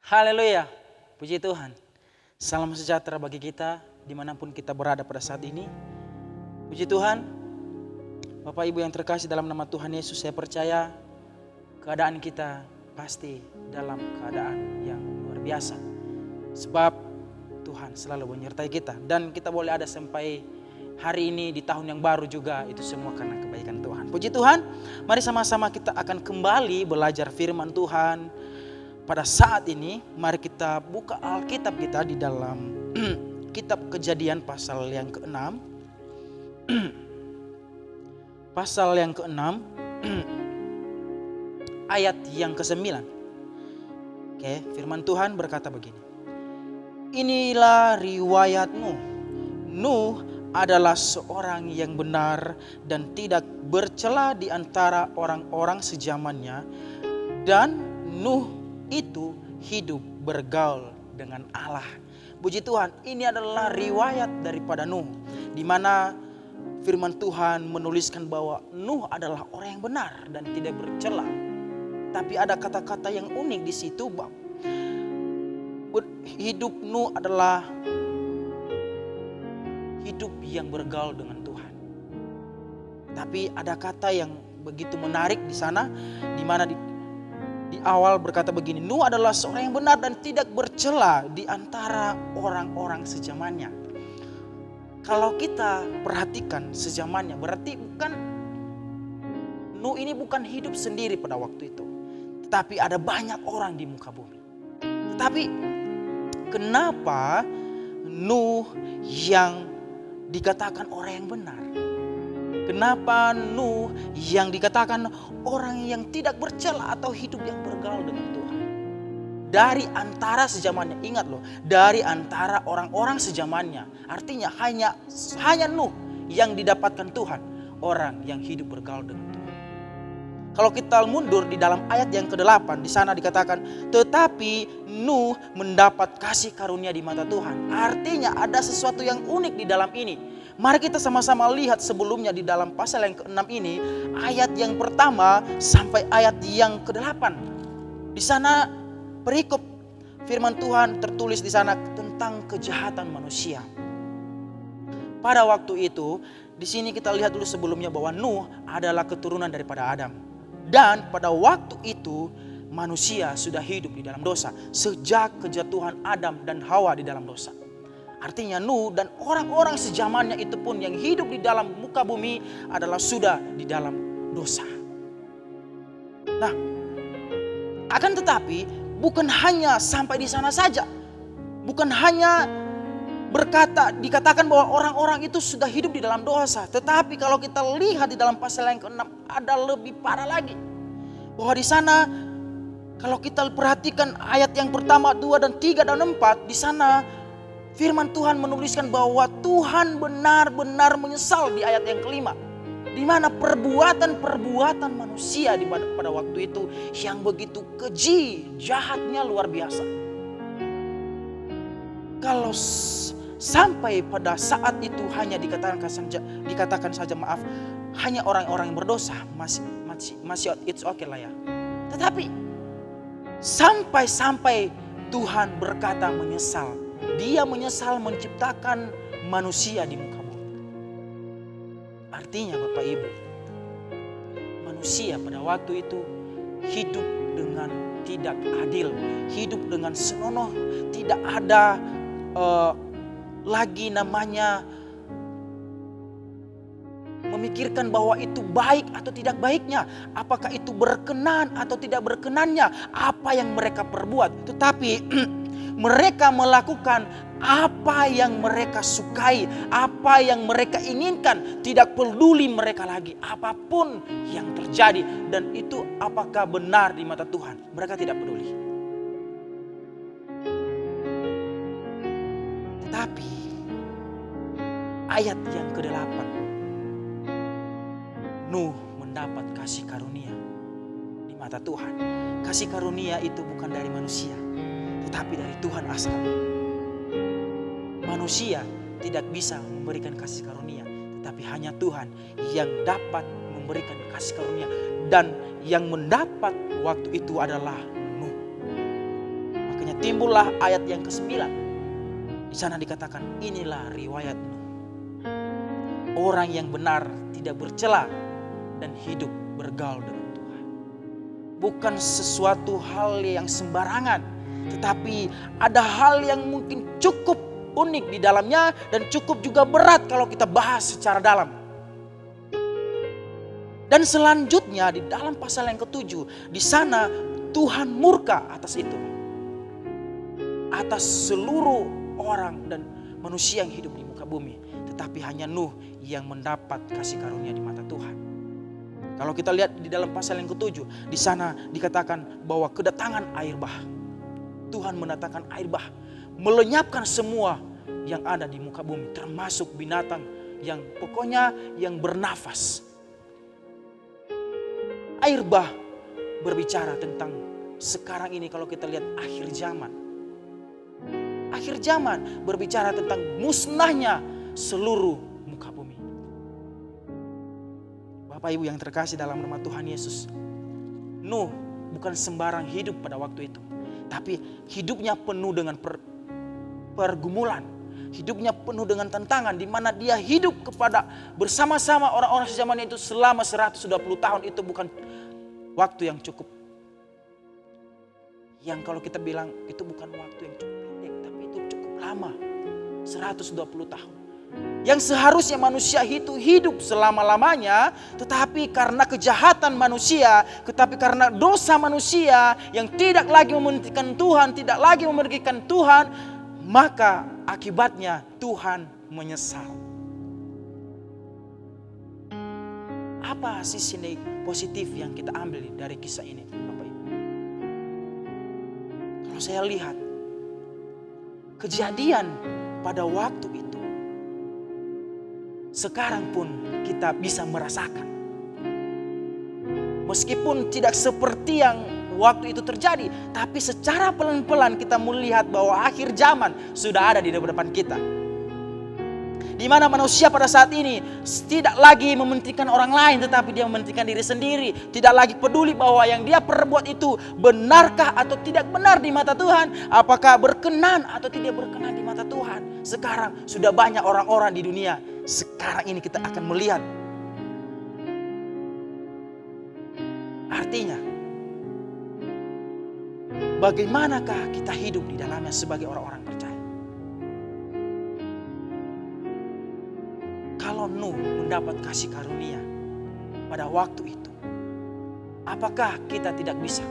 Haleluya, puji Tuhan. Salam sejahtera bagi kita dimanapun kita berada pada saat ini. Puji Tuhan, Bapak Ibu yang terkasih dalam nama Tuhan Yesus, saya percaya keadaan kita pasti dalam keadaan yang luar biasa. Sebab Tuhan selalu menyertai kita dan kita boleh ada sampai hari ini di tahun yang baru juga, itu semua karena kebaikan Tuhan. Puji Tuhan, mari sama-sama kita akan kembali belajar firman Tuhan. Pada saat ini mari kita buka Alkitab kita di dalam kitab Kejadian pasal yang ke-6. Pasal yang ke-6 ayat yang ke-9. Oke, firman Tuhan berkata begini. Inilah riwayat Nuh. Nuh adalah seorang yang benar dan tidak bercela di antara orang-orang sezamannya, dan Nuh itu hidup bergaul dengan Allah. Puji Tuhan, ini adalah riwayat daripada Nuh, di mana firman Tuhan menuliskan bahwa Nuh adalah orang yang benar dan tidak bercela. Tapi ada kata-kata yang unik di situ, Bang. Hidup Nuh adalah hidup yang bergaul dengan Tuhan. Tapi ada kata yang begitu menarik di sana, di mana di awal berkata begini, Nuh adalah seorang yang benar dan tidak bercela di antara orang-orang sezamannya. Kalau kita perhatikan sezamannya, berarti Nuh ini bukan hidup sendiri pada waktu itu, tetapi ada banyak orang di muka bumi. Tetapi kenapa Nuh yang dikatakan orang yang benar? Kenapa Nuh yang dikatakan orang yang tidak bercela atau hidup yang bergaul dengan Tuhan? Dari antara sezamannya, ingat loh, dari antara orang-orang sezamannya. Artinya hanya Nuh yang didapatkan Tuhan, orang yang hidup bergaul dengan Tuhan. Kalau kita mundur di dalam ayat yang ke-8, di sana dikatakan, tetapi Nuh mendapat kasih karunia di mata Tuhan. Artinya ada sesuatu yang unik di dalam ini. Mari kita sama-sama lihat sebelumnya di dalam pasal yang ke-6 ini, ayat yang pertama sampai ayat yang ke-8. Di sana perikop firman Tuhan tertulis di sana tentang kejahatan manusia. Pada waktu itu, di sini kita lihat dulu sebelumnya bahwa Nuh adalah keturunan daripada Adam. Dan pada waktu itu manusia sudah hidup di dalam dosa sejak kejatuhan Adam dan Hawa di dalam dosa. Artinya Nuh dan orang-orang sezamannya itu pun yang hidup di dalam muka bumi adalah sudah di dalam dosa. Nah, akan tetapi bukan hanya sampai di sana saja. Bukan hanya dikatakan bahwa orang-orang itu sudah hidup di dalam dosa. Tetapi kalau kita lihat di dalam pasal yang ke-6 ada lebih parah lagi. Bahwa di sana kalau kita perhatikan ayat yang pertama, 2 dan 3 dan 4, di sana firman Tuhan menuliskan bahwa Tuhan benar-benar menyesal di ayat yang kelima. Di mana perbuatan-perbuatan manusia pada waktu itu yang begitu keji, jahatnya luar biasa. Kalau sampai pada saat itu hanya dikatakan saja maaf, hanya orang-orang yang berdosa masih it's okay lah ya. Tetapi sampai Tuhan berkata menyesal. Dia menyesal menciptakan manusia di muka bumi. Artinya Bapak Ibu, manusia pada waktu itu hidup dengan tidak adil, hidup dengan senonoh, tidak ada lagi namanya memikirkan bahwa itu baik atau tidak baiknya, apakah itu berkenan atau tidak berkenannya, apa yang mereka perbuat. Tetapi mereka melakukan apa yang mereka sukai, apa yang mereka inginkan, tidak peduli mereka lagi apapun yang terjadi. Dan itu apakah benar di mata Tuhan, mereka tidak peduli. Tetapi ayat yang ke-8, Nuh mendapat kasih karunia di mata Tuhan. Kasih karunia itu bukan dari manusia, tetapi dari Tuhan asalnya. Manusia tidak bisa memberikan kasih karunia, tetapi hanya Tuhan yang dapat memberikan kasih karunia. Dan yang mendapat waktu itu adalah Nuh. Makanya timbullah ayat yang ke-9. Di sana dikatakan, inilah riwayat Nuh. Orang yang benar, tidak bercela, dan hidup bergaul dengan Tuhan. Bukan sesuatu hal yang sembarangan, tetapi ada hal yang mungkin cukup unik di dalamnya dan cukup juga berat kalau kita bahas secara dalam. Dan selanjutnya di dalam pasal yang ke-7, di sana Tuhan murka atas itu. Atas seluruh orang dan manusia yang hidup di muka bumi. Tetapi hanya Nuh yang mendapat kasih karunia di mata Tuhan. Kalau kita lihat di dalam pasal yang ke-7, di sana dikatakan bahwa kedatangan air bah. Tuhan mendatangkan air bah, melenyapkan semua yang ada di muka bumi, termasuk binatang yang pokoknya yang bernafas. Air bah berbicara tentang sekarang ini kalau kita lihat akhir zaman. Akhir zaman berbicara tentang musnahnya seluruh muka bumi. Bapak Ibu yang terkasih dalam nama Tuhan Yesus, Nuh bukan sembarang hidup pada waktu itu, tapi hidupnya penuh dengan pergumulan, hidupnya penuh dengan tantangan, di mana dia hidup bersama-sama orang-orang sejaman itu selama 120 tahun. Itu bukan waktu yang cukup, yang kalau kita bilang itu bukan waktu yang cukup pendek, tapi itu cukup lama, 120 tahun. Yang seharusnya manusia itu hidup selama-lamanya, tetapi karena kejahatan manusia, tetapi karena dosa manusia yang tidak lagi mementingkan Tuhan, tidak lagi mementingkan Tuhan, maka akibatnya Tuhan menyesal. Apa sisi positif yang kita ambil dari kisah ini, Bapak Ibu? Kalau saya lihat kejadian pada waktu itu, sekarang pun kita bisa merasakan. Meskipun tidak seperti yang waktu itu terjadi, tapi secara pelan-pelan kita melihat bahwa akhir zaman sudah ada di depan kita. Di mana manusia pada saat ini tidak lagi mementingkan orang lain, tetapi dia mementingkan diri sendiri. Tidak lagi peduli bahwa yang dia perbuat itu benarkah atau tidak benar di mata Tuhan. Apakah berkenan atau tidak berkenan di mata Tuhan. Sekarang sudah banyak orang-orang di dunia. Sekarang ini kita akan melihat. Artinya, bagaimanakah kita hidup di dalamnya sebagai orang-orang percaya? Kalau Nuh mendapat kasih karunia pada waktu itu, apakah kita tidak bisa?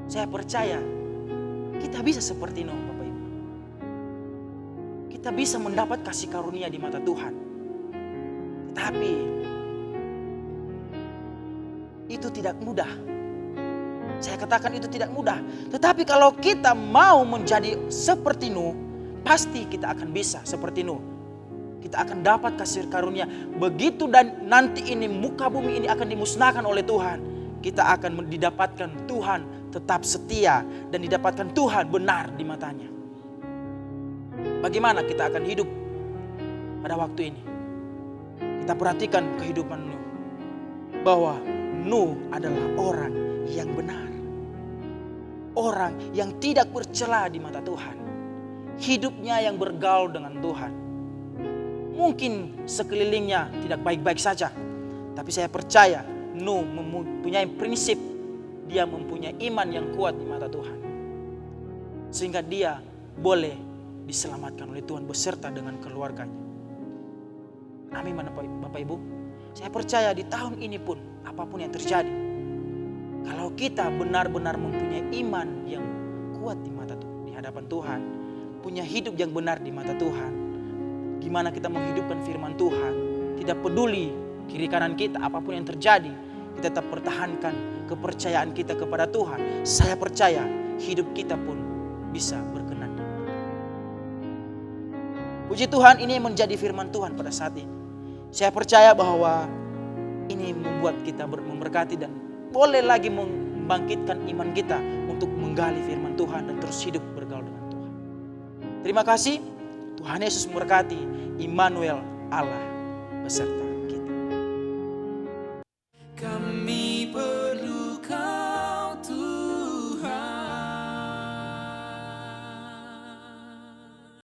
Saya percaya kita bisa seperti Nuh, Bapak Ibu. Kita bisa mendapat kasih karunia di mata Tuhan. Tetapi itu tidak mudah. Saya katakan itu tidak mudah. Tetapi kalau kita mau menjadi seperti Nuh, pasti kita akan bisa seperti Nuh. Kita akan dapat kasih karunia. Begitu dan nanti ini muka bumi ini akan dimusnahkan oleh Tuhan. Kita akan didapatkan Tuhan tetap setia dan didapatkan Tuhan benar di matanya. Bagaimana kita akan hidup pada waktu ini? Kita perhatikan kehidupan Nuh. Bahwa Nuh adalah orang yang benar. Orang yang tidak bercela di mata Tuhan. Hidupnya yang bergaul dengan Tuhan. Mungkin sekelilingnya tidak baik-baik saja. Tapi saya percaya Nuh mempunyai prinsip. Dia mempunyai iman yang kuat di mata Tuhan. Sehingga dia boleh diselamatkan oleh Tuhan beserta dengan keluarganya. Amin Bapak Ibu. Saya percaya di tahun ini pun apapun yang terjadi, kalau kita benar-benar mempunyai iman yang kuat di hadapan Tuhan, punya hidup yang benar di mata Tuhan, gimana kita menghidupkan firman Tuhan, tidak peduli kiri kanan kita, apapun yang terjadi, kita tetap pertahankan kepercayaan kita kepada Tuhan. Saya percaya hidup kita pun bisa berkenan. Puji Tuhan, ini menjadi firman Tuhan pada saat ini. Saya percaya bahwa ini membuat kita memberkati dan boleh lagi membangkitkan iman kita untuk menggali firman Tuhan dan terus hidup bergaul dengan Tuhan. Terima kasih. Tuhan Yesus memberkati. Immanuel, Allah beserta.